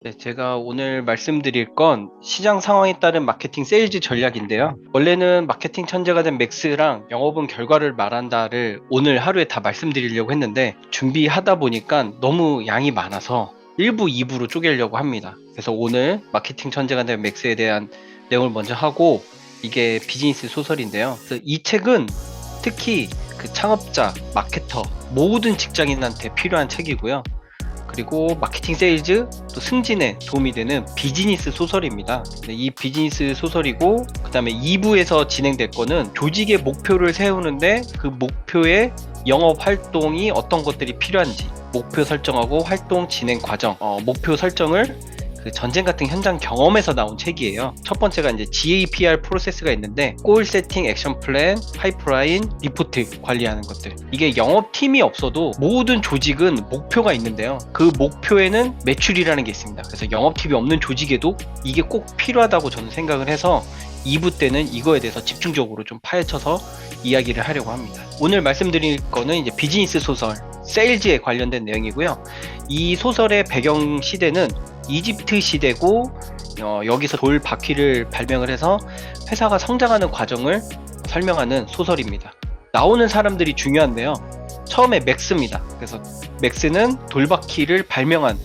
네, 제가 오늘 말씀드릴 건 시장 상황에 따른 마케팅 세일즈 전략인데요. 원래는 마케팅 천재가 된 맥스랑 영업은 결과를 말한다를 오늘 하루에 다 말씀드리려고 했는데 준비하다 보니까 너무 양이 많아서 1부, 2부로 쪼개려고 합니다. 그래서 오늘 마케팅 천재가 된 맥스에 대한 내용을 먼저 하고 이게 비즈니스 소설인데요. 그래서 이 책은 특히 그 창업자, 마케터, 모든 직장인한테 필요한 책이고요. 그리고 마케팅 세일즈 또 승진에 도움이 되는 비즈니스 소설입니다. 이 비즈니스 소설이고 그 다음에 2부에서 진행될 거는 조직의 목표를 세우는데 그 목표의 영업 활동이 어떤 것들이 필요한지 목표 설정하고 활동 진행 과정 목표 설정을 그 전쟁 같은 현장 경험에서 나온 책이에요. 첫 번째가 이제 GAPR 프로세스가 있는데 골 세팅, 액션 플랜, 파이프라인, 리포트 관리하는 것들. 이게 영업팀이 없어도 모든 조직은 목표가 있는데요. 그 목표에는 매출이라는 게 있습니다. 그래서 영업팀이 없는 조직에도 이게 꼭 필요하다고 저는 생각을 해서 2부 때는 이거에 대해서 집중적으로 좀 파헤쳐서 이야기를 하려고 합니다. 오늘 말씀드릴 거는 이제 비즈니스 소설 세일즈에 관련된 내용이고요. 이 소설의 배경 시대는 이집트 시대고 여기서 돌 바퀴를 발명을 해서 회사가 성장하는 과정을 설명하는 소설입니다. 나오는 사람들이 중요한데요. 처음에 맥스입니다. 그래서 맥스는 돌바퀴를 발명한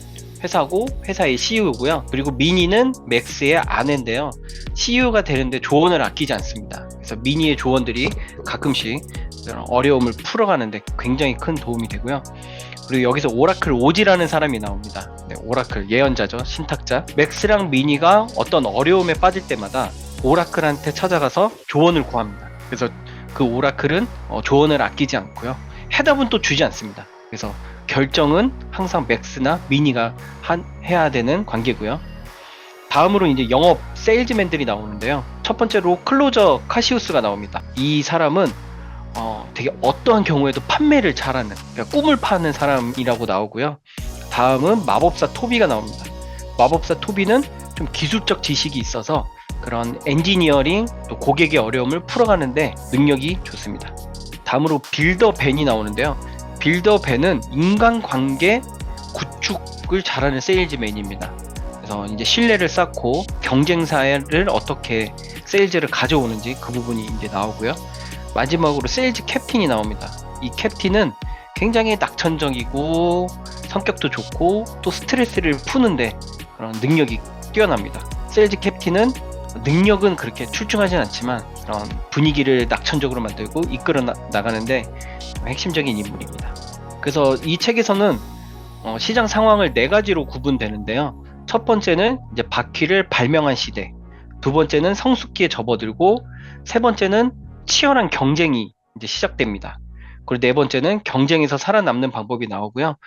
회사고 회사의 CEO고요. 그리고 미니는 맥스의 아내인데요. CEO가 되는데 조언을 아끼지 않습니다. 그래서 미니의 조언들이 가끔씩 어려움을 풀어가는데 굉장히 큰 도움이 되고요. 그리고 여기서 오라클 오지라는 사람이 나옵니다. 네, 오라클 예언자죠. 신탁자. 맥스랑 미니가 어떤 어려움에 빠질 때마다 오라클한테 찾아가서 조언을 구합니다. 그래서 그 오라클은 조언을 아끼지 않고요. 해답은 또 주지 않습니다. 그래서 결정은 항상 맥스나 미니가 해야 되는 관계고요. 다음으로 이제 영업 세일즈맨들이 나오는데요. 첫 번째로 클로저 카시우스가 나옵니다. 이 사람은 되게 어떠한 경우에도 판매를 잘하는, 그러니까 꿈을 파는 사람이라고 나오고요. 다음은 마법사 토비가 나옵니다. 마법사 토비는 좀 기술적 지식이 있어서 그런 엔지니어링 또 고객의 어려움을 풀어가는데 능력이 좋습니다. 다음으로 빌더 벤이 나오는데요. 빌더 벤은 인간관계 구축을 잘하는 세일즈맨입니다. 그래서 이제 신뢰를 쌓고 경쟁사를 어떻게 세일즈를 가져오는지 그 부분이 이제 나오고요. 마지막으로 세일즈 캡틴이 나옵니다. 이 캡틴은 굉장히 낙천적이고 성격도 좋고 또 스트레스를 푸는데 그런 능력이 뛰어납니다. 세일즈 캡틴은 능력은 그렇게 출중하진 않지만 그런 분위기를 낙천적으로 만들고 이끌어 나가는데 핵심적인 인물입니다. 그래서 이 책에서는 시장 상황을 4가지로 구분되는데요. 첫 번째는 이제 바퀴를 발명한 시대, 두 번째는 성숙기에 접어들고, 세 번째는 치열한 경쟁이 이제 시작됩니다. 그리고 네 번째는 경쟁에서 살아남는 방법이 나오고요.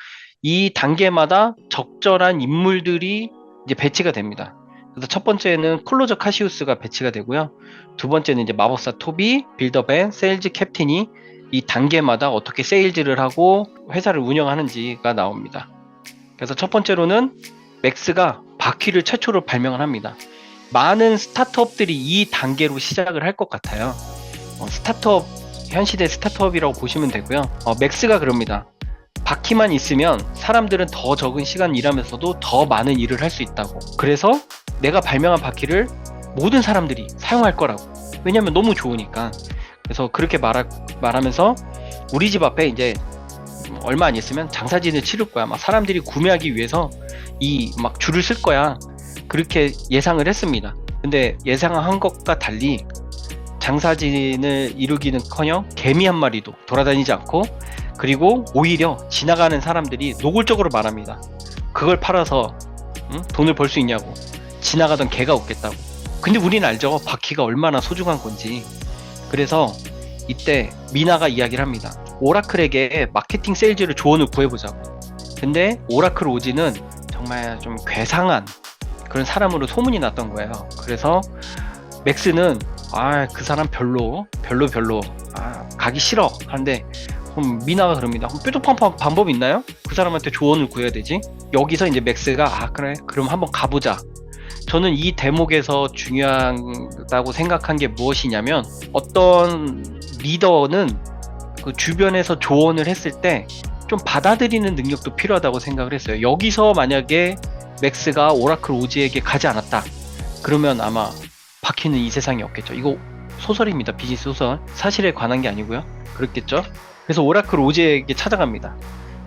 이 단계마다 적절한 인물들이 이제 배치가 됩니다. 그래서 첫 번째는 클로저 카시우스가 배치가 되고요. 두 번째는 이제 마법사 토비, 빌더벤, 세일즈 캡틴이 이 단계마다 어떻게 세일즈를 하고 회사를 운영하는지가 나옵니다. 그래서 첫 번째로는 맥스가 바퀴를 최초로 발명을 합니다. 많은 스타트업들이 이 단계로 시작을 할 것 같아요. 스타트업, 현 시대 스타트업이라고 보시면 되고요. 맥스가 그럽니다. 바퀴만 있으면 사람들은 더 적은 시간 일하면서도 더 많은 일을 할 수 있다고. 그래서 내가 발명한 바퀴를 모든 사람들이 사용할 거라고. 왜냐면 너무 좋으니까. 그래서 그렇게 말하면서 우리 집 앞에 이제 얼마 안 있으면 장사진을 치를 거야. 막 사람들이 구매하기 위해서 막 줄을 쓸 거야. 그렇게 예상을 했습니다. 근데 예상한 것과 달리 장사진을 이루기는커녕 개미 한 마리도 돌아다니지 않고, 그리고 오히려 지나가는 사람들이 노골적으로 말합니다. 그걸 팔아서 돈을 벌 수 있냐고. 지나가던 개가 없겠다고. 근데 우리는 알죠. 바퀴가 얼마나 소중한 건지. 그래서 이때 미나가 이야기를 합니다. 오라클에게 마케팅 세일즈를 조언을 구해보자고. 근데 오라클 오지는 정말 좀 괴상한 그런 사람으로 소문이 났던 거예요. 그래서 맥스는 그 사람 별로 가기 싫어 하는데, 그럼 미나가 그럽니다. 그럼 뾰족한 방법 있나요? 그 사람한테 조언을 구해야 되지. 여기서 이제 맥스가 그래 그럼 한번 가보자. 저는 이 대목에서 중요하다고 생각한 게 무엇이냐면, 어떤 리더는 그 주변에서 조언을 했을 때 좀 받아들이는 능력도 필요하다고 생각을 했어요. 여기서 만약에 맥스가 오라클 오지에게 가지 않았다. 그러면 아마 바퀴는 이 세상에 없겠죠. 이거 소설입니다. 비즈니스 소설. 사실에 관한 게 아니고요. 그렇겠죠. 그래서 오라클 오지에게 찾아갑니다.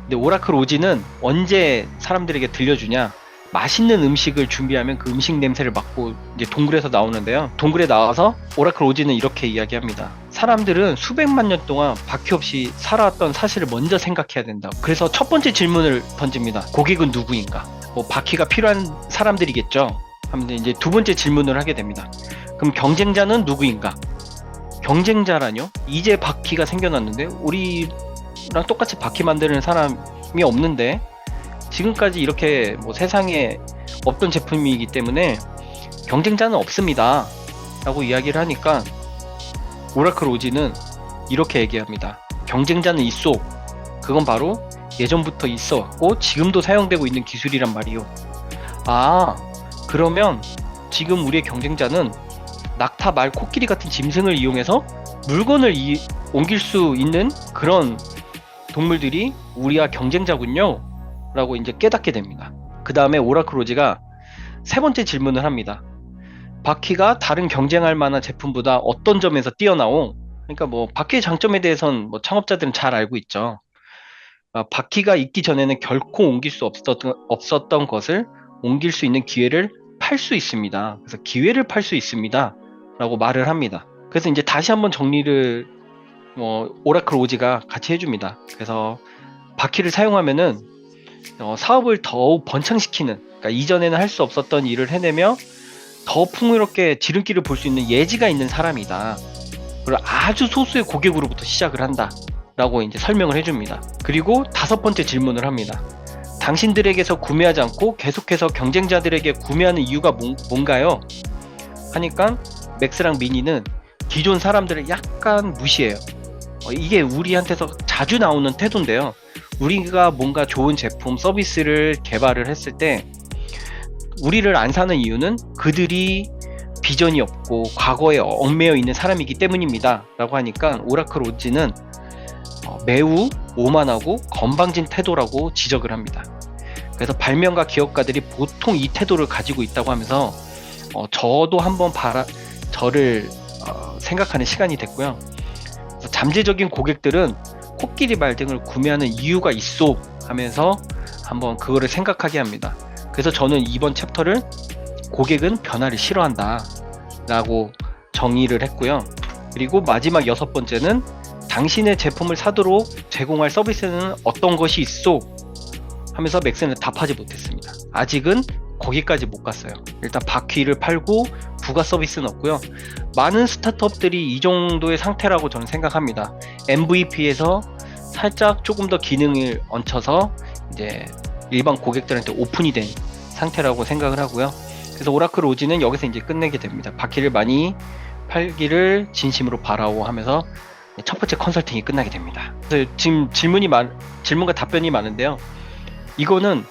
근데 오라클 오지는 언제 사람들에게 들려주냐? 맛있는 음식을 준비하면 그 음식 냄새를 맡고 이제 동굴에서 나오는데요. 동굴에 나와서 오라클 오지는 이렇게 이야기합니다. 사람들은 수백만 년 동안 바퀴 없이 살아왔던 사실을 먼저 생각해야 된다. 그래서 첫 번째 질문을 던집니다. 고객은 누구인가? 뭐 바퀴가 필요한 사람들이겠죠. 하면 이제 두 번째 질문을 하게 됩니다. 그럼 경쟁자는 누구인가? 경쟁자라뇨? 이제 바퀴가 생겨났는데 우리랑 똑같이 바퀴 만드는 사람이 없는데 지금까지 이렇게 뭐 세상에 없던 제품이기 때문에 경쟁자는 없습니다 라고 이야기를 하니까 오라클 오지는 이렇게 얘기합니다. 경쟁자는 있어. 그건 바로 예전부터 있어 왔고 지금도 사용되고 있는 기술이란 말이요. 아, 그러면 지금 우리의 경쟁자는 낙타, 말, 코끼리 같은 짐승을 이용해서 물건을 옮길 수 있는 그런 동물들이 우리와 경쟁자군요 라고 이제 깨닫게 됩니다. 그 다음에 오라클 오지가 세 번째 질문을 합니다. 바퀴가 다른 경쟁할 만한 제품보다 어떤 점에서 뛰어나오? 그러니까 뭐 바퀴의 장점에 대해서는 뭐 창업자들은 잘 알고 있죠. 바퀴가 있기 전에는 결코 옮길 수 없었던 것을 옮길 수 있는 기회를 팔 수 있습니다. 그래서 기회를 팔 수 있습니다 라고 말을 합니다. 그래서 이제 다시 한번 정리를 오라클 오지가 같이 해줍니다. 그래서 바퀴를 사용하면은 사업을 더욱 번창시키는, 그러니까 이전에는 할 수 없었던 일을 해내며 더 풍요롭게 지름길을 볼 수 있는 예지가 있는 사람이다. 그리고 아주 소수의 고객으로부터 시작을 한다 라고 이제 설명을 해줍니다. 그리고 다섯 번째 질문을 합니다. 당신들에게서 구매하지 않고 계속해서 경쟁자들에게 구매하는 이유가 뭔가요? 하니까 맥스랑 미니는 기존 사람들을 약간 무시해요. 이게 우리한테서 자주 나오는 태도인데요. 우리가 뭔가 좋은 제품, 서비스를 개발을 했을 때 우리를 안 사는 이유는 그들이 비전이 없고 과거에 얽매여 있는 사람이기 때문입니다 라고 하니까 오라클 오지는 매우 오만하고 건방진 태도라고 지적을 합니다. 그래서 발명가 기업가들이 보통 이 태도를 가지고 있다고 하면서 저도 한번 저를 생각하는 시간이 됐고요. 잠재적인 고객들은 코끼리 말 등을 구매하는 이유가 있어 하면서 한번 그거를 생각하게 합니다. 그래서 저는 이번 챕터를 고객은 변화를 싫어한다 라고 정의를 했고요. 그리고 마지막 여섯 번째는 당신의 제품을 사도록 제공할 서비스는 어떤 것이 있어 하면서 맥스는 답하지 못했습니다. 아직은 거기까지 못 갔어요. 일단 바퀴를 팔고 부가 서비스는 없고요. 많은 스타트업들이 이 정도의 상태라고 저는 생각합니다. MVP에서 살짝 조금 더 기능을 얹혀서 이제 일반 고객들한테 오픈이 된 상태라고 생각을 하고요. 그래서 오라클 오지는 여기서 이제 끝내게 됩니다. 바퀴를 많이 팔기를 진심으로 바라오 하면서 첫 번째 컨설팅이 끝나게 됩니다. 그래서 지금 질문과 답변이 많은데요. 이거는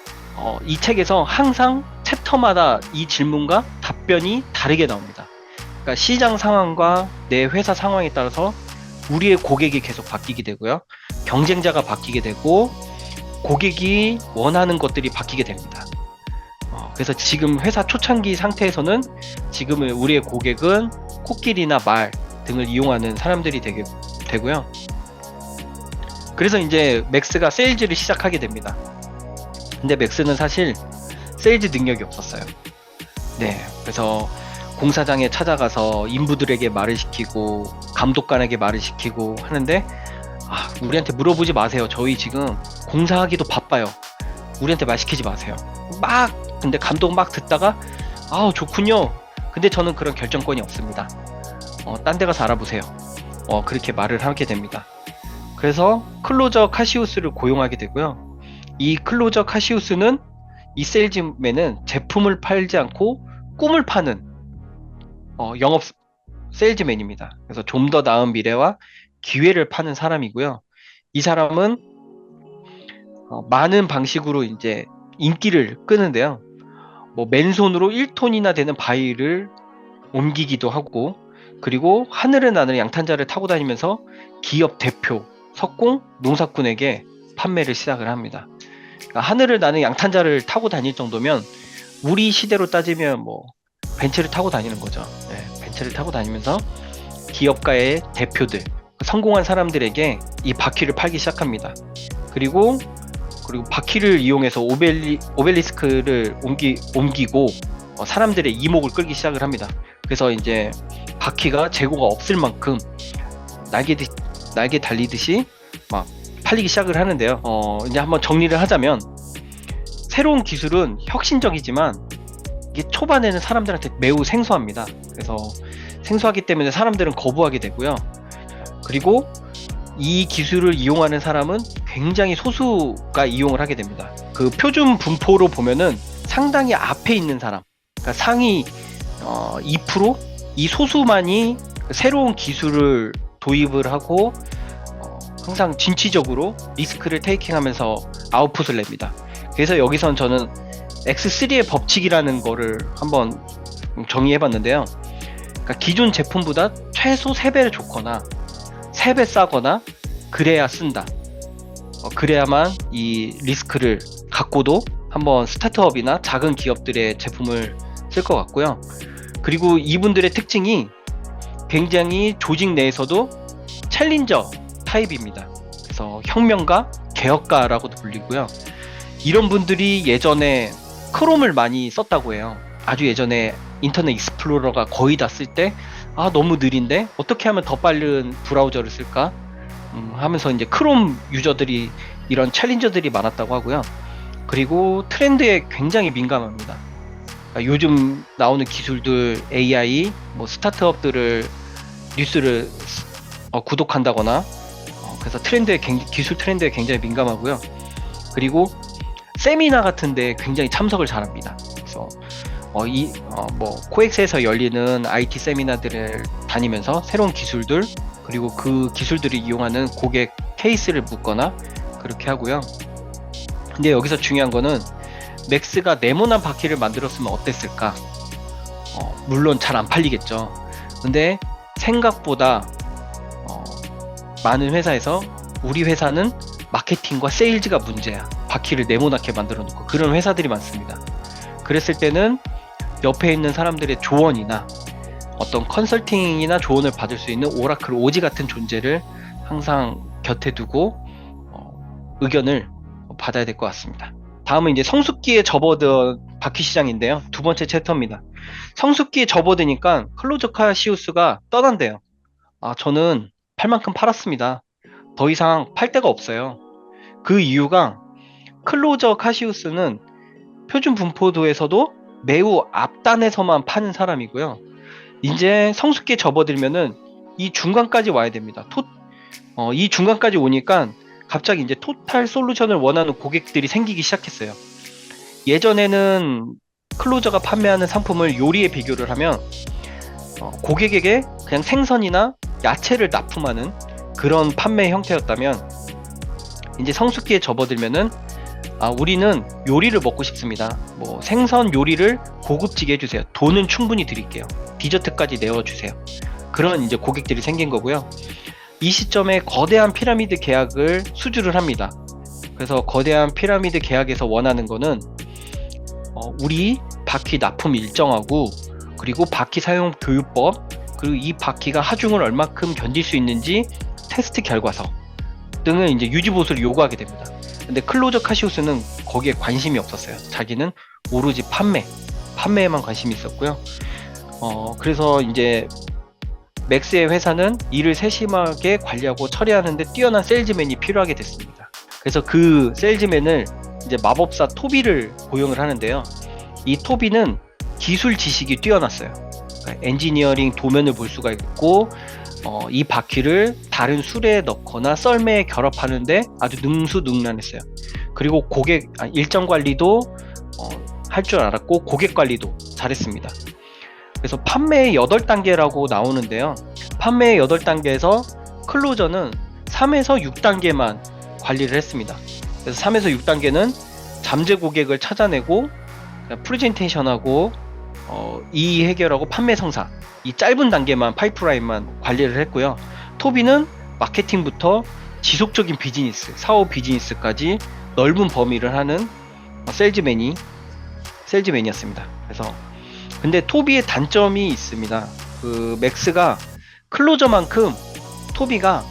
이 책에서 항상 챕터마다 이 질문과 답변이 다르게 나옵니다. 그러니까 시장 상황과 내 회사 상황에 따라서 우리의 고객이 계속 바뀌게 되고요. 경쟁자가 바뀌게 되고 고객이 원하는 것들이 바뀌게 됩니다. 그래서 지금 회사 초창기 상태에서는 지금 우리의 고객은 코끼리나 말 등을 이용하는 사람들이 되고요. 그래서 이제 맥스가 세일즈를 시작하게 됩니다. 근데 맥스는 사실 세일즈 능력이 없었어요. 네, 그래서 공사장에 찾아가서 인부들에게 말을 시키고 감독관에게 말을 시키고 하는데 우리한테 물어보지 마세요. 저희 지금 공사하기도 바빠요. 우리한테 말 시키지 마세요. 근데 감독 막 듣다가 좋군요. 근데 저는 그런 결정권이 없습니다. 딴 데 가서 알아보세요. 그렇게 말을 하게 됩니다. 그래서 클로저 카시우스를 고용하게 되고요. 이 클로저 카시우스는 이 세일즈맨은 제품을 팔지 않고 꿈을 파는 영업 세일즈맨입니다. 그래서 좀 더 나은 미래와 기회를 파는 사람이고요. 이 사람은 많은 방식으로 이제 인기를 끄는데요. 맨손으로 1톤이나 되는 바위를 옮기기도 하고, 그리고 하늘에 나는 양탄자를 타고 다니면서 기업 대표, 석공, 농사꾼에게 판매를 시작을 합니다. 그러니까 하늘을 나는 양탄자를 타고 다닐 정도면 우리 시대로 따지면 뭐 벤츠를 타고 다니는 거죠. 벤츠를 타고 다니면서 기업가의 대표들, 성공한 사람들에게 이 바퀴를 팔기 시작합니다. 그리고 바퀴를 이용해서 오벨리스크를 옮기고 사람들의 이목을 끌기 시작을 합니다. 그래서 이제 바퀴가 재고가 없을 만큼 날개 달리듯이 막 팔리기 시작을 하는데요. 이제 한번 정리를 하자면, 새로운 기술은 혁신적이지만 이게 초반에는 사람들한테 매우 생소합니다. 그래서 생소하기 때문에 사람들은 거부하게 되고요. 그리고 이 기술을 이용하는 사람은 굉장히 소수가 이용을 하게 됩니다. 그 표준 분포로 보면은 상당히 앞에 있는 사람, 그러니까 상위 2%? 이 소수만이 새로운 기술을 도입을 하고 항상 진취적으로 리스크를 테이킹하면서 아웃풋을 냅니다. 그래서 여기선 저는 X3의 법칙이라는 거를 한번 정의해봤는데요. 그러니까 기존 제품보다 최소 3배를 좋거나 3배 싸거나 그래야 쓴다. 그래야만 이 리스크를 갖고도 한번 스타트업이나 작은 기업들의 제품을 쓸 것 같고요. 그리고 이분들의 특징이 굉장히 조직 내에서도 챌린저 타입입니다. 그래서 혁명가, 개혁가라고도 불리고요. 이런 분들이 예전에 크롬을 많이 썼다고 해요. 아주 예전에 인터넷 익스플로러가 거의 다 쓸 때 너무 느린데 어떻게 하면 더 빠른 브라우저를 쓸까 하면서 이제 크롬 유저들이, 이런 챌린저들이 많았다고 하고요. 그리고 트렌드에 굉장히 민감합니다. 그러니까 요즘 나오는 기술들, AI, 뭐 스타트업들을 뉴스를 구독한다거나 그래서 기술 트렌드에 굉장히 민감하고요. 그리고 세미나 같은데 굉장히 참석을 잘합니다. 그래서 코엑스에서 열리는 IT 세미나들을 다니면서 새로운 기술들, 그리고 그 기술들을 이용하는 고객 케이스를 묻거나 그렇게 하고요. 근데 여기서 중요한 거는 맥스가 네모난 바퀴를 만들었으면 어땠을까? 물론 잘 안 팔리겠죠. 근데 생각보다 많은 회사에서 우리 회사는 마케팅과 세일즈가 문제야, 바퀴를 네모나게 만들어 놓고, 그런 회사들이 많습니다. 그랬을 때는 옆에 있는 사람들의 조언이나 어떤 컨설팅이나 조언을 받을 수 있는 오라클, 오지 같은 존재를 항상 곁에 두고 의견을 받아야 될 것 같습니다. 다음은 이제 성숙기에 접어든 바퀴 시장인데요. 두 번째 챕터입니다. 성숙기에 접어드니까 클로저 카시우스가 떠난대요. 저는 팔 만큼 팔았습니다. 더 이상 팔 데가 없어요. 그 이유가, 클로저 카시우스는 표준 분포도에서도 매우 앞단에서만 파는 사람이고요. 이제 성숙기에 접어들면은 이 중간까지 와야 됩니다. 이 중간까지 오니까 갑자기 이제 토탈 솔루션을 원하는 고객들이 생기기 시작했어요. 예전에는 클로저가 판매하는 상품을 요리에 비교를 하면 고객에게 그냥 생선이나 야채를 납품하는 그런 판매 형태였다면, 이제 성숙기에 접어들면은 우리는 요리를 먹고 싶습니다. 뭐 생선 요리를 고급지게 해주세요. 돈은 충분히 드릴게요. 디저트까지 내어주세요. 그런 이제 고객들이 생긴 거고요. 이 시점에 거대한 피라미드 계약을 수주를 합니다. 그래서 거대한 피라미드 계약에서 원하는 거는 우리 바퀴 납품 일정하고, 그리고 바퀴 사용 교육법, 그리고 이 바퀴가 하중을 얼마큼 견딜 수 있는지 테스트 결과서 등을 이제 유지보수를 요구하게 됩니다. 근데 클로저 카시우스는 거기에 관심이 없었어요. 자기는 오로지 판매에만 관심이 있었고요. 그래서 이제 맥스의 회사는 이를 세심하게 관리하고 처리하는데 뛰어난 세일즈맨이 필요하게 됐습니다. 그래서 그 세일즈맨을 이제 마법사 토비를 고용을 하는데요. 이 토비는 기술 지식이 뛰어났어요. 그러니까 엔지니어링 도면을 볼 수가 있고, 이 바퀴를 다른 술에 넣거나 썰매에 결합하는데 아주 능수능란했어요. 그리고 일정 관리도 할 줄 알았고, 고객 관리도 잘했습니다. 그래서 판매의 8단계라고 나오는데요. 판매의 8단계에서 클로저는 3에서 6단계만 관리를 했습니다. 그래서 3에서 6단계는 잠재 고객을 찾아내고 프레젠테이션하고 이의 해결하고 판매 성사, 이 짧은 단계만, 파이프라인만 관리를 했고요. 토비는 마케팅부터 지속적인 비즈니스, 사업 비즈니스까지 넓은 범위를 하는 세일즈맨이 세일즈맨이었습니다. 그래서 근데 토비의 단점이 있습니다. 그 맥스가 클로저만큼 토비가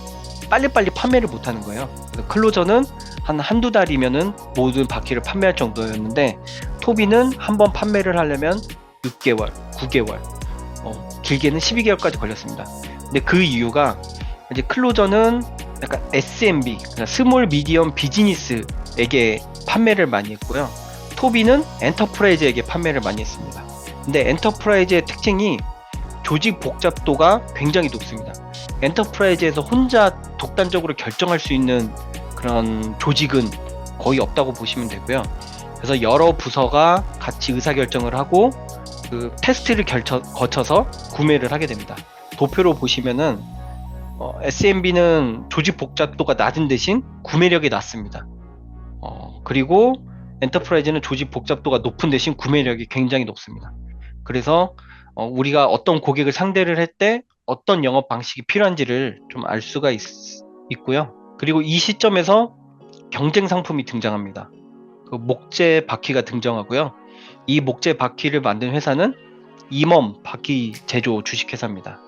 빨리빨리 판매를 못하는 거예요. 그래서 클로저는 한두 달이면은 모든 바퀴를 판매할 정도였는데 토비는 한번 판매를 하려면 6개월, 9개월, 길게는 12개월까지 걸렸습니다. 근데 그 이유가 이제 클로저는 약간 SMB, 그러니까 스몰 미디엄 비즈니스에게 판매를 많이 했고요. 토비는 엔터프라이즈에게 판매를 많이 했습니다. 근데 엔터프라이즈의 특징이 조직 복잡도가 굉장히 높습니다. 엔터프라이즈에서 혼자 독단적으로 결정할 수 있는 그런 조직은 거의 없다고 보시면 되고요. 그래서 여러 부서가 같이 의사결정을 하고 그 테스트를 거쳐서 구매를 하게 됩니다. 도표로 보시면은 SMB는 조직 복잡도가 낮은 대신 구매력이 낮습니다. 그리고 엔터프라이즈는 조직 복잡도가 높은 대신 구매력이 굉장히 높습니다. 그래서 우리가 어떤 고객을 상대를 할 때 어떤 영업 방식이 필요한지를 좀 알 수가 있고요. 그리고 이 시점에서 경쟁 상품이 등장합니다. 그 목재 바퀴가 등장하고요. 이 목재 바퀴를 만든 회사는 이멈 바퀴 제조 주식회사입니다.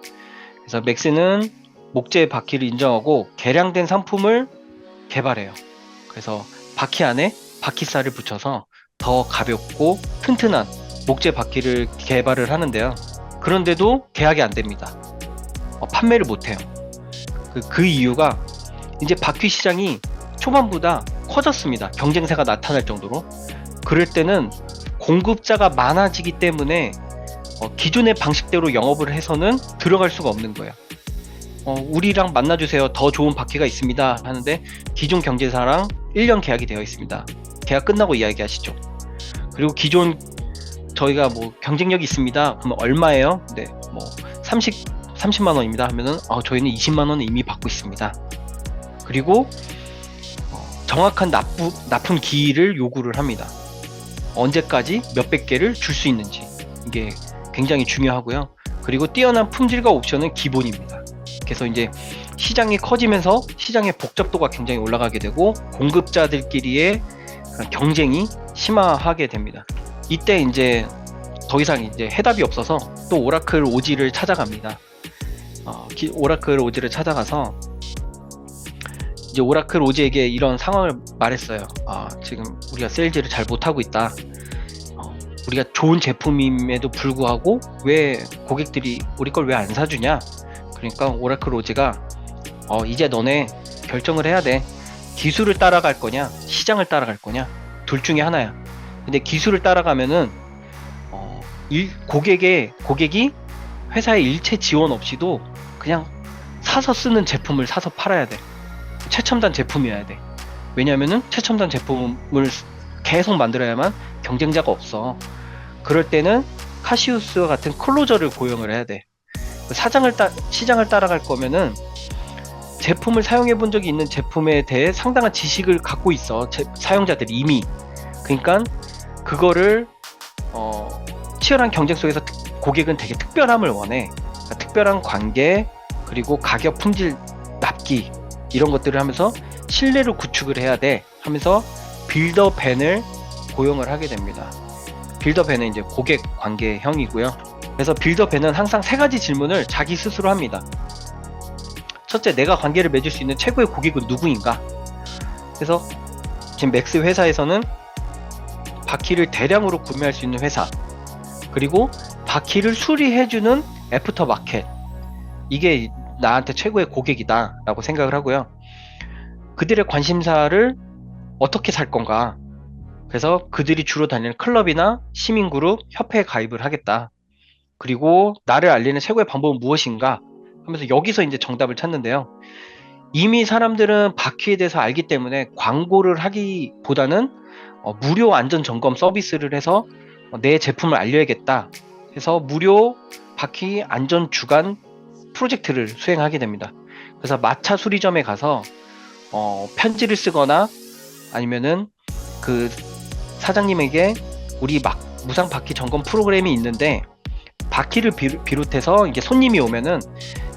그래서 맥스는 목재 바퀴를 인정하고 개량된 상품을 개발해요. 그래서 바퀴 안에 바퀴살을 붙여서 더 가볍고 튼튼한 목재 바퀴를 개발을 하는데요. 그런데도 계약이 안 됩니다. 판매를 못해요. 그 이유가 이제 바퀴 시장이 초반보다 커졌습니다. 경쟁사가 나타날 정도로. 그럴 때는 공급자가 많아지기 때문에 기존의 방식대로 영업을 해서는 들어갈 수가 없는 거예요. 우리랑 만나주세요. 더 좋은 바퀴가 있습니다. 하는데 기존 경쟁사랑 1년 계약이 되어 있습니다. 계약 끝나고 이야기하시죠. 그리고 기존 저희가 뭐 경쟁력이 있습니다. 그러면 얼마예요? 네, 뭐 30만 원입니다. 하면은 저희는 20만 원은 이미 받고 있습니다. 그리고 정확한 납품 기일을 요구를 합니다. 언제까지 몇백 개를 줄 수 있는지 이게 굉장히 중요하고요. 그리고 뛰어난 품질과 옵션은 기본입니다. 그래서 이제 시장이 커지면서 시장의 복잡도가 굉장히 올라가게 되고 공급자들끼리의 경쟁이 심화하게 됩니다. 이때 이제 더 이상 이제 해답이 없어서 또 오라클 오지를 찾아갑니다. 오라클 오지를 찾아가서 이제 오라클 오지에게 이런 상황을 말했어요. 지금 우리가 세일즈를 잘 못하고 있다. 우리가 좋은 제품임에도 불구하고 왜 고객들이 우리 걸 왜 안 사주냐? 그러니까 오라클 오지가 이제 너네 결정을 해야 돼. 기술을 따라갈 거냐, 시장을 따라갈 거냐, 둘 중에 하나야. 근데 기술을 따라가면은 고객이 회사의 일체 지원 없이도 그냥 사서 쓰는 제품을 사서 팔아야 돼. 최첨단 제품이어야 돼. 왜냐면은 최첨단 제품을 계속 만들어야만 경쟁자가 없어. 그럴 때는 카시우스와 같은 클로저를 고용을 해야 돼. 시장을 따라갈 거면은 제품을 사용해 본 적이 있는 제품에 대해 상당한 지식을 갖고 있어. 사용자들이 이미. 그러니까 그거를 치열한 경쟁 속에서 고객은 되게 특별함을 원해. 그러니까 특별한 관계, 그리고 가격, 품질, 납기 이런 것들을 하면서 신뢰를 구축을 해야 돼 하면서 빌더벤을 고용을 하게 됩니다. 빌더벤은 이제 고객 관계형이고요. 그래서 빌더벤은 항상 세 가지 질문을 자기 스스로 합니다. 첫째, 내가 관계를 맺을 수 있는 최고의 고객은 누구인가? 그래서 지금 맥스 회사에서는 바퀴를 대량으로 구매할 수 있는 회사, 그리고 바퀴를 수리해주는 애프터 마켓, 이게 나한테 최고의 고객이다 라고 생각을 하고요. 그들의 관심사를 어떻게 살 건가? 그래서 그들이 주로 다니는 클럽이나 시민그룹, 협회에 가입을 하겠다. 그리고 나를 알리는 최고의 방법은 무엇인가? 하면서 여기서 이제 정답을 찾는데요. 이미 사람들은 바퀴에 대해서 알기 때문에 광고를 하기보다는 무료 안전 점검 서비스를 해서 내 제품을 알려야겠다 해서 무료 바퀴 안전 주간 프로젝트를 수행하게 됩니다. 그래서 마차 수리점에 가서 편지를 쓰거나 아니면은 그 사장님에게 우리 무상 바퀴 점검 프로그램이 있는데 바퀴를 비롯해서 이제 손님이 오면은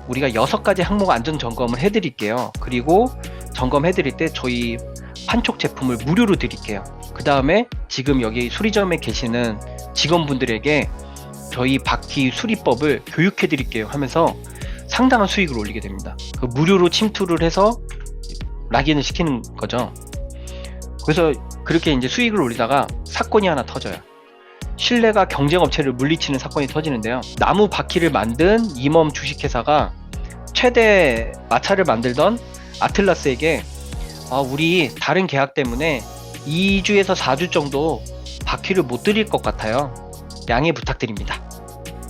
우리가 6가지 항목 안전 점검을 해드릴게요. 그리고 점검해드릴 때 저희 판촉 제품을 무료로 드릴게요. 그 다음에 지금 여기 수리점에 계시는 직원분들에게 저희 바퀴 수리법을 교육해 드릴게요 하면서 상당한 수익을 올리게 됩니다. 그 무료로 침투를 해서 락인을 시키는 거죠. 그래서 그렇게 이제 수익을 올리다가 사건이 하나 터져요. 신뢰가 경쟁업체를 물리치는 사건이 터지는데요. 나무 바퀴를 만든 임원 주식회사가 최대 마차를 만들던 아틀라스에게 우리 다른 계약 때문에 2주에서 4주 정도 바퀴를 못 드릴 것 같아요. 양해 부탁드립니다.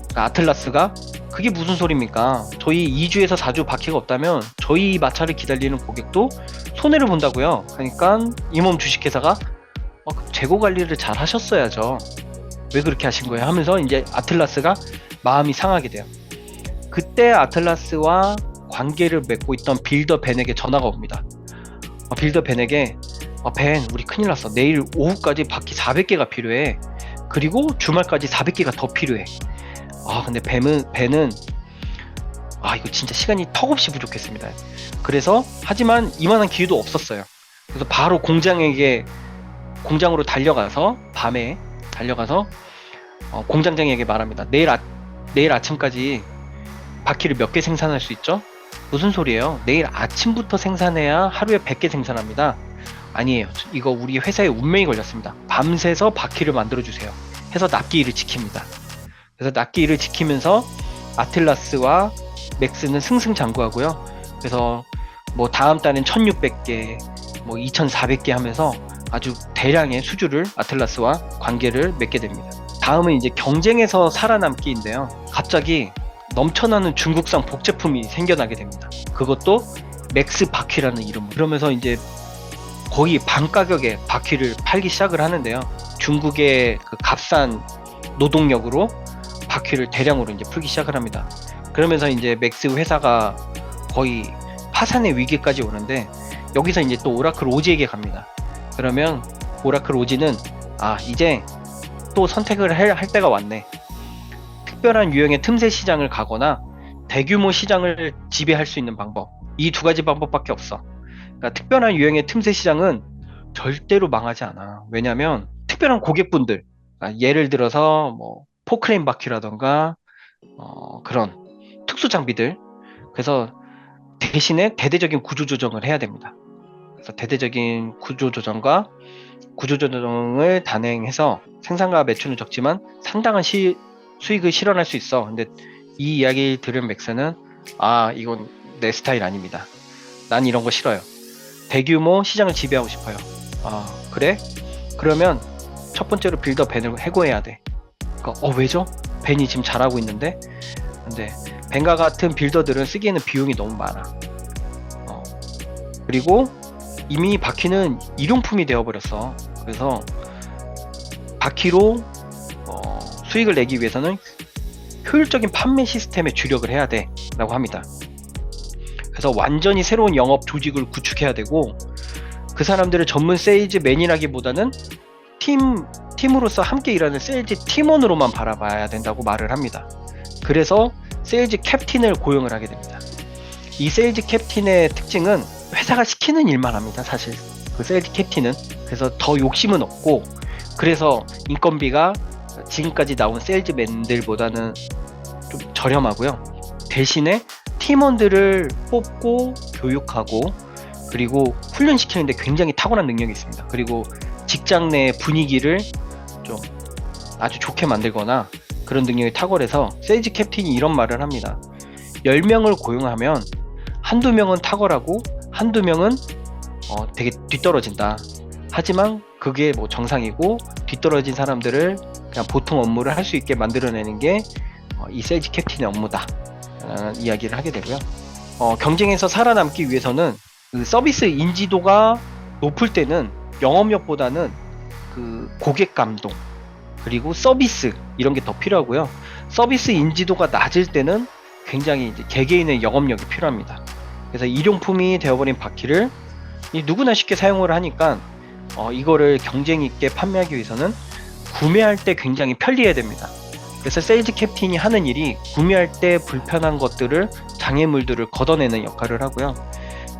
그러니까 아틀라스가 그게 무슨 소리입니까? 저희 2주에서 4주 바퀴가 없다면 저희 마차를 기다리는 고객도 손해를 본다고요. 그러니까 임원 주식회사가 재고 관리를 잘 하셨어야죠. 왜 그렇게 하신 거예요? 하면서 이제 아틀라스가 마음이 상하게 돼요. 그때 아틀라스와 관계를 맺고 있던 빌더 벤에게 전화가 옵니다. 빌더 벤에게 벤, 우리 큰일 났어. 내일 오후까지 바퀴 400개가 필요해. 그리고 주말까지 400개가 더 필요해. 근데 벤은 이거 진짜 시간이 턱없이 부족했습니다. 그래서 하지만 이만한 기회도 없었어요. 그래서 바로 공장으로 달려가서 밤에 달려가서 공장장에게 말합니다. 내일 아침까지 바퀴를 몇 개 생산할 수 있죠? 무슨 소리예요? 내일 아침부터 생산해야 하루에 100개 생산합니다. 아니에요. 이거 우리 회사의 운명이 걸렸습니다. 밤새서 바퀴를 만들어주세요. 해서 납기일을 지킵니다. 그래서 납기일을 지키면서 아틀라스와 맥스는 승승장구하고요. 그래서 뭐 다음 달엔 1600개, 뭐 2400개 하면서 아주 대량의 수주를 아틀라스와 관계를 맺게 됩니다. 다음은 이제 경쟁에서 살아남기인데요. 갑자기 넘쳐나는 중국산 복제품이 생겨나게 됩니다. 그것도 맥스 바퀴라는 이름으로. 그러면서 이제 거의 반 가격에 바퀴를 팔기 시작을 하는데요. 중국의 그 값싼 노동력으로 바퀴를 대량으로 이제 풀기 시작을 합니다. 그러면서 이제 맥스 회사가 거의 파산의 위기까지 오는데, 여기서 이제 또 오라클 오지에게 갑니다. 그러면 오라클 오지는 이제 또 선택을 할 때가 왔네. 특별한 유형의 틈새 시장을 가거나 대규모 시장을 지배할 수 있는 방법, 이 두 가지 방법밖에 없어. 그러니까 특별한 유형의 틈새 시장은 절대로 망하지 않아. 왜냐면 특별한 고객분들, 예를 들어서 뭐 포크레인 바퀴라던가 그런 특수 장비들, 그래서 대신에 대대적인 구조조정을 해야 됩니다. 그래서 대대적인 구조조정과 구조조정을 단행해서 생산과 매출은 적지만 상당한 수익을 실현할 수 있어. 근데 이 이야기 들은 맥스는 이건 내 스타일 아닙니다. 난 이런 거 싫어요. 대규모 시장을 지배하고 싶어요. 그래? 그러면 첫 번째로 빌더 벤을 해고해야 돼. 그러니까 왜죠? 벤이 지금 잘하고 있는데. 근데 벤과 같은 빌더들은 쓰기에는 비용이 너무 많아. 그리고 이미 바퀴는 일용품이 되어버렸어. 그래서 바퀴로 수익을 내기 위해서는 효율적인 판매 시스템에 주력을 해야 돼 라고 합니다. 그래서 완전히 새로운 영업 조직을 구축해야 되고, 그 사람들을 전문 세일즈맨이라기보다는 팀으로서 함께 일하는 세일즈 팀원으로만 바라봐야 된다고 말을 합니다. 그래서 세일즈 캡틴을 고용을 하게 됩니다. 이 세일즈 캡틴의 특징은 회사가 시키는 일만 합니다. 사실 그 세일즈 캡틴은. 그래서 더 욕심은 없고, 그래서 인건비가 지금까지 나온 세일즈맨들보다는 좀 저렴하고요. 대신에 팀원들을 뽑고 교육하고 그리고 훈련시키는데 굉장히 탁월한 능력이 있습니다. 그리고 직장 내 분위기를 좀 아주 좋게 만들거나 그런 능력이 탁월해서 세일즈 캡틴이 이런 말을 합니다. 10명을 고용하면 한두 명은 탁월하고 한두 명은 되게 뒤떨어진다. 하지만 그게 뭐 정상이고, 뒤떨어진 사람들을 그냥 보통 업무를 할 수 있게 만들어내는 게 이 세일즈 캡틴의 업무다 라는 이야기를 하게 되고요. 경쟁에서 살아남기 위해서는 그 서비스 인지도가 높을 때는 영업력보다는 그 고객 감동 그리고 서비스 이런 게 더 필요하고요. 서비스 인지도가 낮을 때는 굉장히 이제 개개인의 영업력이 필요합니다. 그래서 일용품이 되어버린 바퀴를 누구나 쉽게 사용을 하니까 이거를 경쟁 있게 판매하기 위해서는 구매할 때 굉장히 편리해야 됩니다. 그래서 세일즈 캡틴이 하는 일이 구매할 때 불편한 것들을, 장애물들을 걷어내는 역할을 하고요.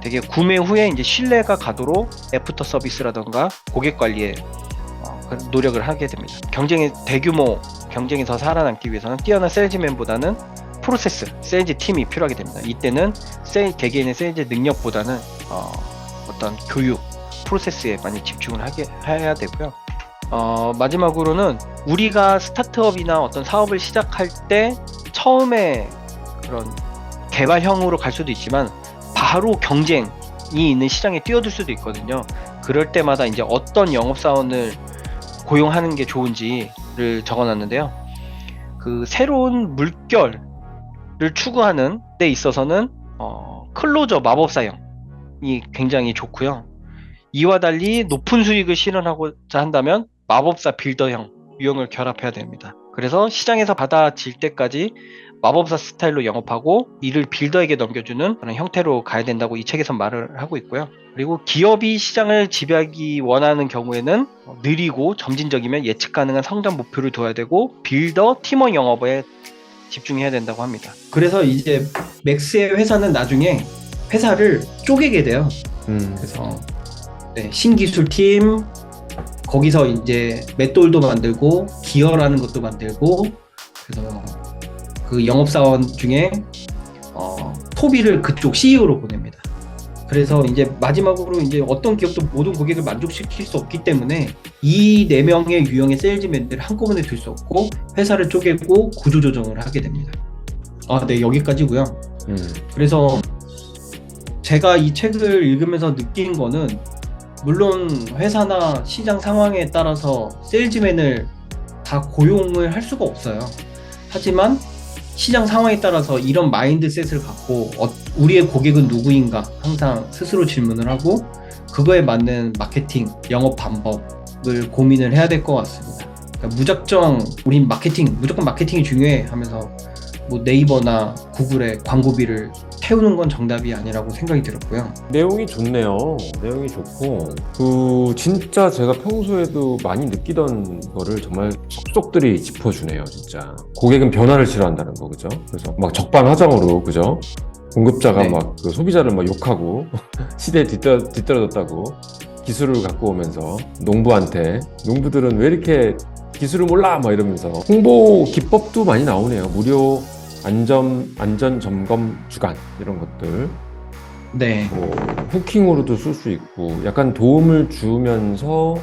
되게 구매 후에 이제 신뢰가 가도록 애프터 서비스라던가 고객 관리에 노력을 하게 됩니다. 대규모 경쟁에서 살아남기 위해서는 뛰어난 세일즈맨보다는 프로세스, 세일즈 팀이 필요하게 됩니다. 이때는 개개인의 세일즈 능력보다는 어떤 교육, 프로세스에 많이 집중을 해야 되고요. 마지막으로는 우리가 스타트업이나 어떤 사업을 시작할 때 처음에 그런 개발형으로 갈 수도 있지만 바로 경쟁이 있는 시장에 뛰어들 수도 있거든요. 그럴 때마다 이제 어떤 영업사원을 고용하는 게 좋은지를 적어놨는데요. 그 새로운 물결을 추구하는 데 있어서는 클로저 마법사형이 굉장히 좋고요. 이와 달리 높은 수익을 실현하고자 한다면 마법사 빌더형 유형을 결합해야 됩니다. 그래서 시장에서 받아질 때까지 마법사 스타일로 영업하고 이를 빌더에게 넘겨주는 그런 형태로 가야 된다고 이 책에서 말을 하고 있고요. 그리고 기업이 시장을 지배하기 원하는 경우에는 느리고 점진적이면 예측 가능한 성장 목표를 둬야 되고 빌더, 팀원 영업에 집중해야 된다고 합니다. 그래서 이제 맥스의 회사는 나중에 회사를 쪼개게 돼요. 그래서 신기술팀, 거기서 이제 맷돌도 만들고 기어라는 것도 만들고, 그래서 그 영업사원 중에 토비를 그쪽 CEO로 보냅니다. 그래서 이제 마지막으로 이제 어떤 기업도 모든 고객을 만족시킬 수 없기 때문에 이 4명의 유형의 세일즈맨들을 한꺼번에 둘 수 없고 회사를 쪼개고 구조조정을 하게 됩니다. 네, 여기까지고요. 그래서 제가 이 책을 읽으면서 느낀 거는, 물론 회사나 시장 상황에 따라서 세일즈맨을 다 고용을 할 수가 없어요. 하지만 시장 상황에 따라서 이런 마인드셋을 갖고 우리의 고객은 누구인가 항상 스스로 질문을 하고 그거에 맞는 마케팅, 영업 방법을 고민을 해야 될 것 같습니다. 그러니까 무조건 마케팅이 중요해 하면서 뭐 네이버나 구글에 광고비를 태우는 건 정답이 아니라고 생각이 들었고요. 내용이 좋네요. 내용이 좋고 진짜 제가 평소에도 많이 느끼던 거를 정말 속속들이 짚어주네요. 진짜 고객은 변화를 싫어한다는 거, 그죠? 그래서 막 적반하장으로, 그죠? 공급자가 막 그 소비자를 막 욕하고 시대에 뒤떨어졌다고 기술을 갖고 오면서 농부들은 왜 이렇게 기술을 몰라 막 이러면서 홍보 기법도 많이 나오네요. 무료 안전 점검 주간 이런 것들. 뭐 후킹으로도 쓸 수 있고, 약간 도움을 주면서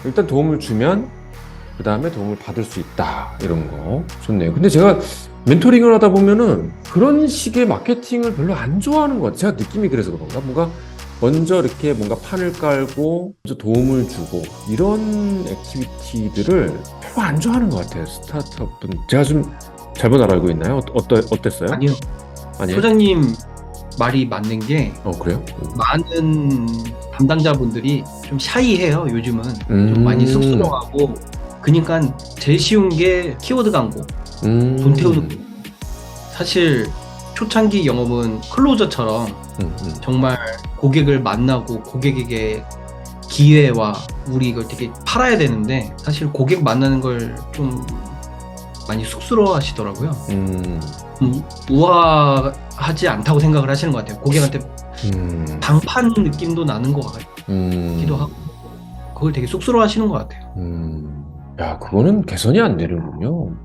일단 도움을 주면 그 다음에 도움을 받을 수 있다, 이런 거 좋네요. 근데 제가 멘토링을 하다 보면은 그런 식의 마케팅을 별로 안 좋아하는 것 같아요. 제가 느낌이 그래서 그런가? 뭔가 먼저 이렇게 뭔가 판을 깔고 먼저 도움을 주고 이런 액티비티들을 별로 안 좋아하는 것 같아요. 스타트업은. 제가 좀 잘못 알고 있나요? 어땠어요? 아니요. 소장님 말이 맞는 게, 그래요? 많은 담당자분들이 좀 샤이해요. 요즘은 좀 많이 쑥스러워하고. 그러니까 제일 쉬운 게 키워드 광고, 돈 태우는 거. 사실 초창기 영업은 클로저처럼 정말 고객을 만나고 고객에게 기회와 우리 이걸 되게 팔아야 되는데, 사실 고객 만나는 걸 좀 많이 쑥스러워 하시더라고요. 우아하지 않다고 생각을 하시는 것 같아요. 고객한테 방판 느낌도 나는 것 같기도 하고, 그걸 되게 쑥스러워 하시는 것 같아요. 야, 그거는 개선이 안 되는군요.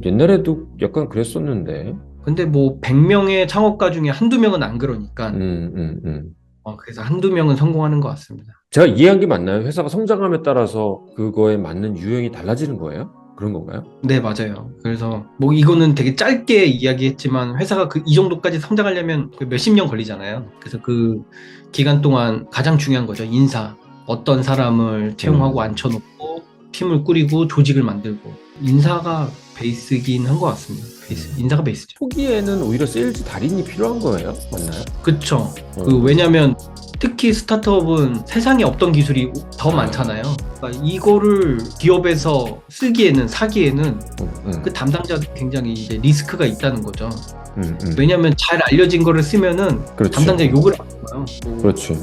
옛날에도 약간 그랬었는데. 근데 뭐 100명의 창업가 중에 한두 명은 안 그러니까. 그래서 한두 명은 성공하는 것 같습니다. 제가 이해한 게 맞나요? 회사가 성장함에 따라서 그거에 맞는 유형이 달라지는 거예요? 그런 건가요? 네, 맞아요. 그래서 뭐 이거는 되게 짧게 이야기했지만, 회사가 이 정도까지 성장하려면 몇십 년 걸리잖아요. 그래서 그 기간 동안 가장 중요한 거죠. 인사. 어떤 사람을 채용하고 앉혀놓고 팀을 꾸리고 조직을 만들고, 인사가 베이스긴 한 것 같습니다. 인사가 베이스죠. 초기에는 오히려 세일즈 달인이 필요한 거예요? 맞나요? 그쵸. 왜냐면 특히 스타트업은 세상에 없던 기술이 더 많잖아요. 그러니까 이거를 기업에서 사기에는 그 담당자 굉장히 이제 리스크가 있다는 거죠. 왜냐면 잘 알려진 거를 쓰면은 담당자 욕을 하잖아요.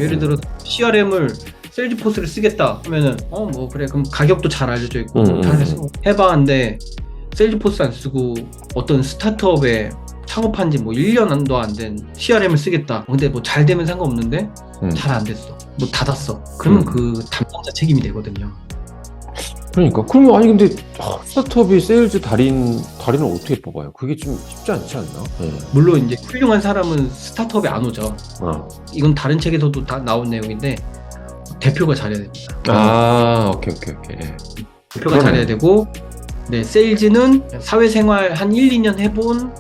예를 들어 CRM을 세일즈포스를 쓰겠다 하면은 뭐 그래, 그럼 가격도 잘 알려져 있고 잘해서 해봤는데 세일즈포스 안 쓰고 어떤 스타트업에 창업한 지 뭐 1년도 안 된 CRM을 쓰겠다. 근데 뭐 잘 되면 상관없는데 잘 안 됐어. 뭐 닫았어. 그러면 그 담당자 책임이 되거든요. 그러니까. 그러면 아니 근데 스타트업이 세일즈 달인을 어떻게 뽑아요? 그게 좀 쉽지 않지 않나? 네. 물론 이제 훌륭한 사람은 스타트업에 안 오죠. 어. 이건 다른 책에서도 다 나온 내용인데 대표가 잘해야 됩니다. 아, 오케이. 예. 대표가 그러네. 잘해야 되고, 네, 세일즈는 사회생활 한 1, 2년 해본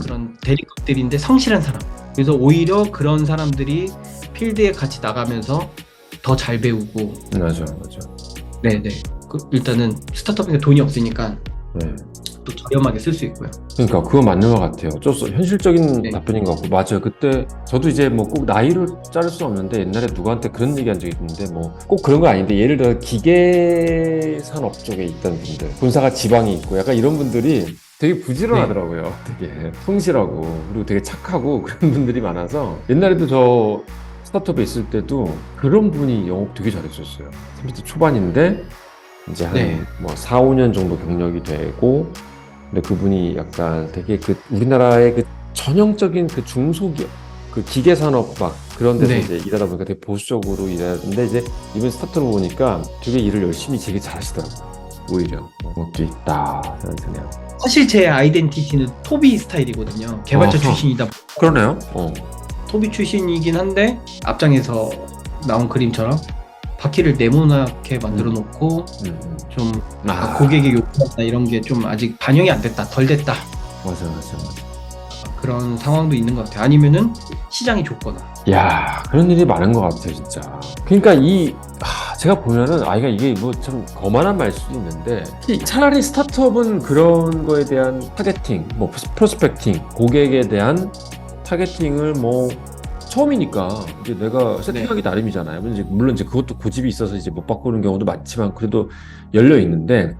그런 대리급들인데 성실한 사람. 그래서 오히려 그런 사람들이 필드에 같이 나가면서 더 잘 배우고, 맞아. 네네. 일단은 스타트업에 돈이 없으니까 네. 또 저렴하게 쓸 수 있고요. 그러니까 그거 맞는 것 같아요. 현실적인 네. 답변인 것 같고 맞아요. 그때 저도 이제 뭐 꼭 나이를 자를 수 없는데 옛날에 누구한테 그런 얘기 한 적이 있는데 뭐 꼭 그런 거 아닌데 예를 들어 기계 산업 쪽에 있던 분들 본사가 지방에 있고 약간 이런 분들이 되게 부지런하더라고요. 되게 성실하고 그리고 되게 착하고 그런 분들이 많아서 옛날에도 저 스타트업에 있을 때도 그런 분이 영업 되게 잘했었어요. 30대 초반인데 이제 한 네. 뭐 4, 5년 정도 경력이 되고 근데 그분이 약간 되게 그 우리나라의 그 전형적인 그 중소기업 그 기계산업 막 그런 데서 네. 이제 일하다 보니까 되게 보수적으로 일하는데 이제 이번 스타트업을 보니까 되게 일을 열심히 되게 잘하시더라고요. 오히려 것도 있다 이런 생각. 사실 제 아이덴티티는 토비 스타일이거든요. 개발자 아하. 출신이다. 그러네요. 토비 출신이긴 한데 앞장에서 나온 그림처럼 바퀴를 네모나게 만들어 놓고 좀 고객의 요구나 이런 게 좀 아직 반영이 안 됐다, 덜 됐다. 맞아. 그런 상황도 있는 것 같아요. 아니면은 시장이 좁거나. 야, 그런 일이 많은 것 같아요, 진짜. 그러니까 제가 보면은, 이게 뭐 참 거만한 말일 수도 있는데, 차라리 스타트업은 그런 거에 대한 타겟팅, 뭐, 프로스펙팅, 고객에 대한 타겟팅을 뭐, 처음이니까, 이제 내가 세팅하기 나름이잖아요. 물론 이제 그것도 고집이 있어서 이제 못 바꾸는 경우도 많지만, 그래도 열려 있는데,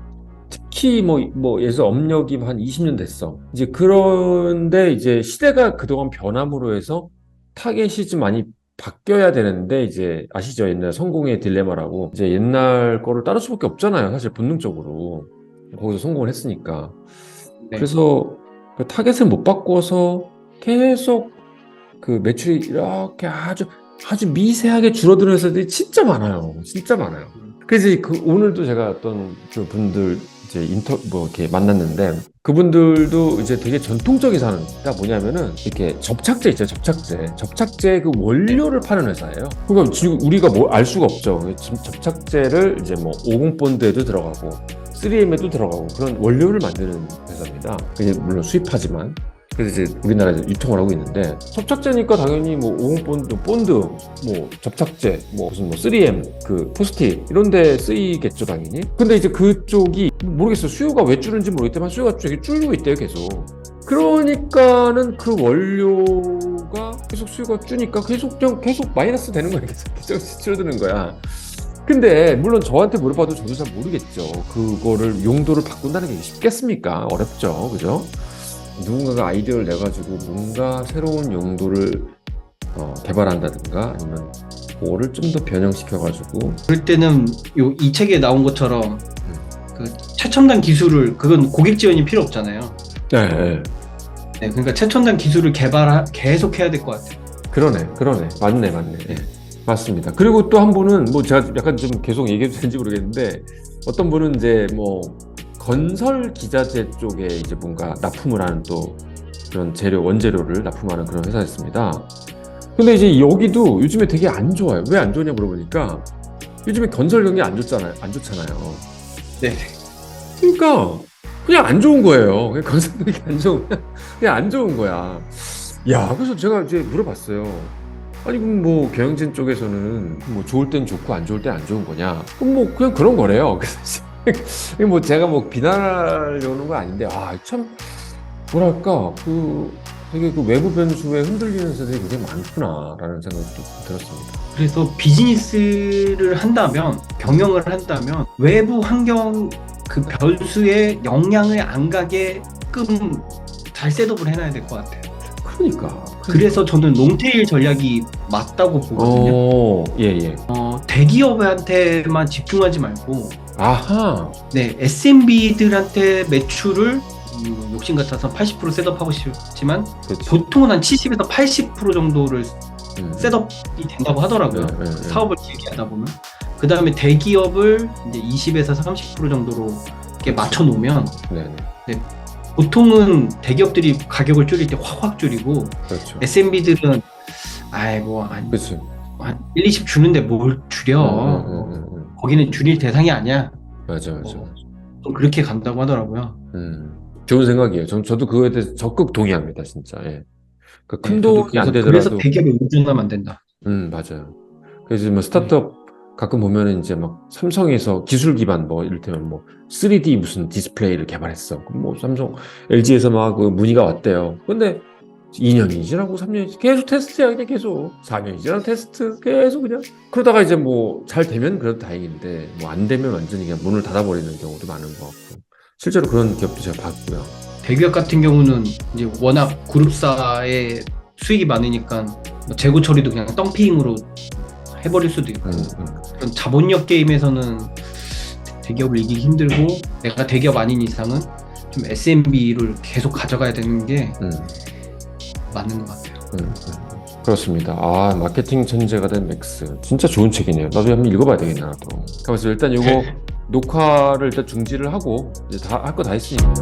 특히 예를 들어 업력이 한 20년 됐어. 이제 그런데 이제 시대가 그동안 변함으로 해서 타겟이 좀 많이 바뀌어야 되는데 이제 아시죠? 옛날 성공의 딜레마라고 이제 옛날 거를 따를 수밖에 없잖아요. 사실 본능적으로 거기서 성공을 했으니까. 네. 그래서 그 타겟을 못 바꿔서 계속 그 매출이 이렇게 아주 미세하게 줄어드는 회사들이 진짜 많아요. 그래서 오늘도 제가 어떤 그 분들 이제 이렇게 만났는데 그분들도 이제 되게 전통적인 산업입니다. 뭐냐면은 이렇게 접착제 있죠, 접착제 그 원료를 파는 회사예요. 그러니까 지금 우리가 뭐 알 수가 없죠. 지금 접착제를 이제 뭐 50 본드에도 들어가고 3M에도 들어가고 그런 원료를 만드는 회사입니다. 그게 물론 수입하지만. 그래서 이제 우리나라에서 유통을 하고 있는데 접착제니까 당연히 뭐 50 본드, 뭐 접착제, 뭐 무슨 뭐 3M, 그 포스트잇 이런 데 쓰이겠죠 당연히. 근데 이제 그쪽이 모르겠어요. 수요가 왜 줄는지 모르겠지만 수요가 되게 줄고 있대요 계속. 그러니까는 그 원료가 계속 수요가 주니까 계속 마이너스 되는 거야. 계속 줄어드는 거야. 근데 물론 저한테 물어봐도 저도 잘 모르겠죠. 그거를 용도를 바꾼다는 게 쉽겠습니까? 어렵죠, 그죠? 누군가가 아이디어를 내가지고 뭔가 새로운 용도를 개발한다든가 아니면 그거를 좀 더 변형시켜가지고 그럴 때는 이 책에 나온 것처럼 그 최첨단 기술을 그건 고객 지원이 필요 없잖아요. 네, 그러니까 최첨단 기술을 계속 해야 될 것 같아요. 그러네. 맞네. 네. 맞습니다. 그리고 또 한 분은 뭐 제가 약간 좀 계속 얘기해도 되는지 모르겠는데 어떤 분은 이제 뭐 건설 기자재 쪽에 이제 뭔가 납품을 하는 또 그런 원재료를 납품하는 그런 회사였습니다. 근데 이제 여기도 요즘에 되게 안 좋아요. 왜 안 좋냐 물어보니까 요즘에 건설 경기 안 좋잖아요. 네. 그러니까 그냥 안 좋은 거예요. 그냥 건설 경기 그냥 안 좋은 거야. 야, 그래서 제가 이제 물어봤어요. 아니 그럼 뭐 경영진 쪽에서는 뭐 좋을 땐 좋고 안 좋을 땐 안 좋은 거냐? 그럼 뭐 그냥 그런 거래요. 그래서 뭐 제가 뭐 비난하려는 거 아닌데 참 뭐랄까 되게 그 외부 변수에 흔들리는 세대들이 굉장히 많구나라는 생각이 좀 들었습니다. 그래서 비즈니스를 한다면 경영을 한다면 외부 환경 그 변수에 영향을 안 가게끔 잘 셋업을 해놔야 될 것 같아요. 그러니까. 그래서 저는 롱테일 전략이 맞다고 보거든요. 예. 대기업한테만 집중하지 말고 아하. SMB들한테 매출을 욕심 같아서 80% 셋업하고 싶지만 그렇지. 보통은 한 70에서 80% 정도를 셋업이 된다고 하더라고요. 네. 사업을 길게 하다 보면. 그 그 다음에 대기업을 이제 20에서 30% 정도로 이렇게 맞춰 놓으면 네네. 보통은 대기업들이 가격을 줄일 때 확확 줄이고 그렇죠. SMB들은 아이 뭐한 그렇지. 1, 20 주는데 뭘 줄여. 거기는 줄일 대상이 아니야. 맞아, 맞아. 좀 그렇게 간다고 하더라고요. 좋은 생각이에요. 저도 그거에 대해서 적극 동의합니다, 진짜. 예. 그 큰 네, 돈이 안 되더라도. 그래서 대기업에 의존하면 안 된다. 맞아요. 그래서 뭐 스타트업 가끔 보면은 이제 막 삼성에서 기술 기반 뭐 이를테면 뭐 3D 무슨 디스플레이를 개발했어. 그럼 뭐 삼성, LG에서 막 그 문의가 왔대요. 근데 2년이 지나고 3년이 계속 테스트야, 그냥 계속. 4년이 지나고 테스트 계속 그냥. 그러다가 이제 뭐 잘 되면 그래도 다행인데 뭐 안 되면 완전히 그냥 문을 닫아버리는 경우도 많은 것 같고. 실제로 그런 기업도 제가 봤고요. 대기업 같은 경우는 이제 워낙 그룹사의 수익이 많으니까 뭐 재고 처리도 그냥 덤핑으로 해버릴 수도 있고 그런 자본력 게임에서는 대기업을 이기기 힘들고 내가 대기업 아닌 이상은 좀 SMB를 계속 가져가야 되는 게 맞는 것 같아요. 그렇습니다. 아, 마케팅 천재가 된 맥스. 진짜 좋은 책이네요. 나도 한번 읽어봐야 되겠네, 나도. 그래서 일단 이거 녹화를 일단 중지를 하고 이제 다 할 거 다 했으니까.